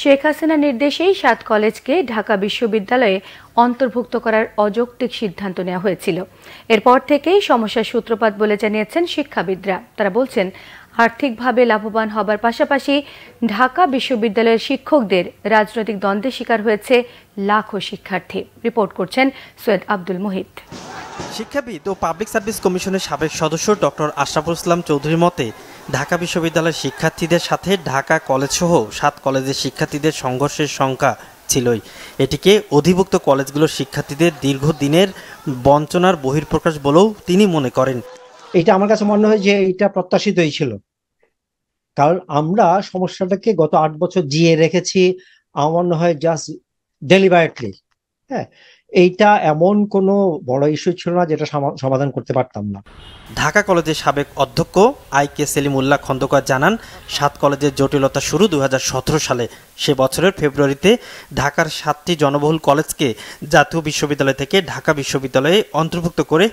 শেখ হাসিনার নির্দেশেই ৭ কলেজকে ঢাকা বিশ্ববিদ্যালয়ে অন্তর্ভুক্ত করার অযৌক্তিক সিদ্ধান্ত নেওয়া হয়েছিল। এরপর থেকেই সমস্যার সূত্রপাত বলে জানিয়েছেন শিক্ষাবিদরা। তারা বলছেন, আর্থিকভাবে লাভবান হবার পাশাপাশি ঢাকা বিশ্ববিদ্যালয়ের শিক্ষকদের রাজনৈতিক দ্বন্দ্বের শিকার হয়েছে লাখো শিক্ষার্থী। রিপোর্ট করছেন সৈয়দ আব্দুল মুহিত। শিক্ষাবিদ ও পাবলিক সার্ভিস কমিশনের সাবেক সদস্য ডক্টর আশরাফুল ইসলাম চৌধুরীর মতে, ঢাকা বিশ্ববিদ্যালয়ের শিক্ষার্থীদের সাথে ঢাকা কলেজসহ ৭ কলেজের শিক্ষার্থীদের সংঘর্ষের সংখ্যা ছিলই। এটিকে অধিভুক্ত কলেজগুলোর শিক্ষার্থীদের দীর্ঘদিনের বঞ্চনার বহিঃপ্রকাশ বলেও তিনি মনে করেন। এটা আমার কাছে মনে হয় যে এটা প্রত্যাশিতই ছিল, কারণ আমরা সমস্যাটাকে গত ৮ বছর জিয়ে রেখেছি। আমার মনে হয় জাস্ট ডেলিবারেটলি। হ্যাঁ, এইটা এমন কোনো বড় ইস্যু ছিল না যেটা সমাধান করতে পারতাম না। ঢাকা কলেজের সাবেক অধ্যক্ষ আই.কে. সেলিমুল্লাহ খন্দকার জানান, ৭ কলেজের জটিলতা শুরু ২০১৭ সালে। সে বছরের ফেব্রুয়ারিতে ঢাকার ৭টি জনবহুল কলেজকে জাতীয় বিশ্ববিদ্যালয় থেকে ঢাকা বিশ্ববিদ্যালয়ে অন্তর্ভুক্ত করে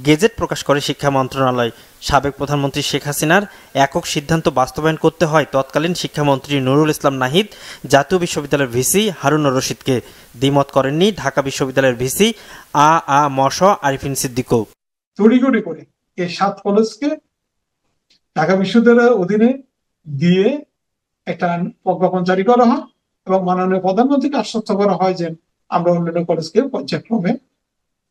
গেজেট প্রকাশ করে শিক্ষা মন্ত্রণালয়। সাবেক প্রধানমন্ত্রী শেখ হাসিনার একক সিদ্ধান্ত বাস্তবায়ন করতে হয় তৎকালীন শিক্ষামন্ত্রী নুরুল ইসলাম নাহিদ জাতীয় বিশ্ববিদ্যালয়ের ভিসি হারুনুর রশিদকে। দ্বিমত করেননি ঢাকা বিশ্ববিদ্যালয়ের ভিসি আরিফিন সিদ্দিকও। তড়িঘড়ি করে এই ৭ কলেজকে ঢাকা বিশ্ববিদ্যালয়ের অধীনে দিয়ে একটা প্রজ্ঞাপন জারি করা হয় এবং মাননীয় প্রধানমন্ত্রীকে আশ্বস্ত করা হয় যে আমরা অন্যান্য কলেজকে পর্যায়ক্রমে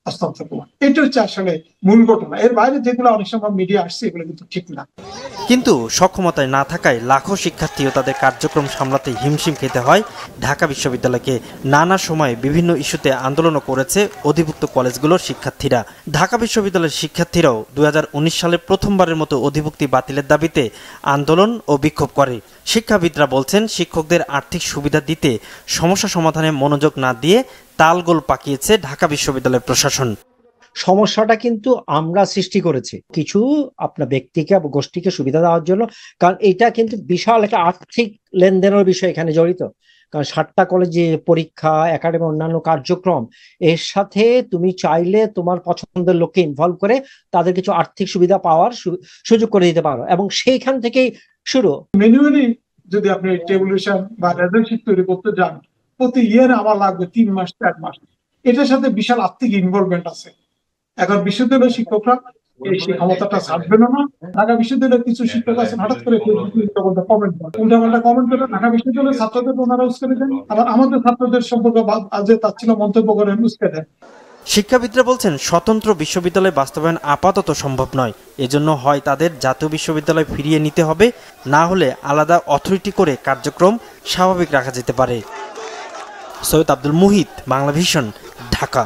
হস্তান্তর করব। এটা হচ্ছে আসলে মূল ঘটনা। এর বাইরে যেগুলো অনেক সময় মিডিয়া আসছে এগুলো কিন্তু ঠিক না। কিন্তু সক্ষমতায় না থাকায় লাখো শিক্ষার্থী ও তাদের কার্যক্রম সামলাতে হিমশিম খেতে হয় ঢাকা বিশ্ববিদ্যালয়কে। নানা সময়ে বিভিন্ন ইস্যুতে আন্দোলনও করেছে অধিভুক্ত কলেজগুলোর শিক্ষার্থীরা। ঢাকা বিশ্ববিদ্যালয়ের শিক্ষার্থীরাও ২০১৯ সালে প্রথমবারের মতো অধিভুক্তি বাতিলের দাবিতে আন্দোলন ও বিক্ষোভ করে। শিক্ষাবিদরা বলছেন, শিক্ষকদের আর্থিক সুবিধা দিতে সমস্যা সমাধানে মনোযোগ না দিয়ে তালগোল পাকিয়েছে ঢাকা বিশ্ববিদ্যালয়ের প্রশাসন। সমস্যাটা কিন্তু আমরা সৃষ্টি করেছি কিছু আপনার ব্যক্তিকে বা গোষ্ঠীকে সুবিধা দেওয়ার জন্য, কারণ এটা কিন্তু বিশাল একটা আর্থিক লেনদেনের বিষয় এখানে জড়িত। কারণ ৭টা কলেজে পরীক্ষা, একাডেমি, অন্যান্য কার্যক্রম, এর সাথে তুমি চাইলে তোমার পছন্দের লোককে ইনভলভ করে তাদের কিছু আর্থিক সুবিধা পাওয়ার সুযোগ করে দিতে পারো, এবং সেইখান থেকেই শুরু। ম্যানুয়ালি যদি আপনি টেবুলেশন বা রেজাল্টশিট তৈরি করতে যান, প্রতি ইয়ারে আমার লাগবে ৩ মাস ৪ মাস। এটার সাথে বিশাল আর্থিক ইনভলভমেন্ট আছে। এখন বিশ্ববিদ্যালয়ের শিক্ষকরা এই ক্ষমতাটা ছাড়বে না। ঢাকা বিশ্ববিদ্যালয়ের কিছু শিক্ষক আছেন হঠাৎ করে উল্টাপাল্টা কমেন্ট করে ঢাকা বিশ্ববিদ্যালয়ের ছাত্রদের ওনারা উস্কানি দেন, আবার আমাদের ছাত্রদের সম্পর্কে যে তাচ্ছিল্য মন্তব্য করেন, উস্কে দেন। শিক্ষাবিদরা বলছেন, স্বতন্ত্র বিশ্ববিদ্যালয় বাস্তবায়ন আপাতত সম্ভব নয়। এজন্য হয় তাদের জাতীয় বিশ্ববিদ্যালয় ফিরিয়ে নিতে হবে, না হলে আলাদা অথরিটি করে কার্যক্রম স্বাভাবিক রাখা যেতে পারে। সৈয়দ আব্দুল মুহিত, বাংলা ভিশন, ঢাকা।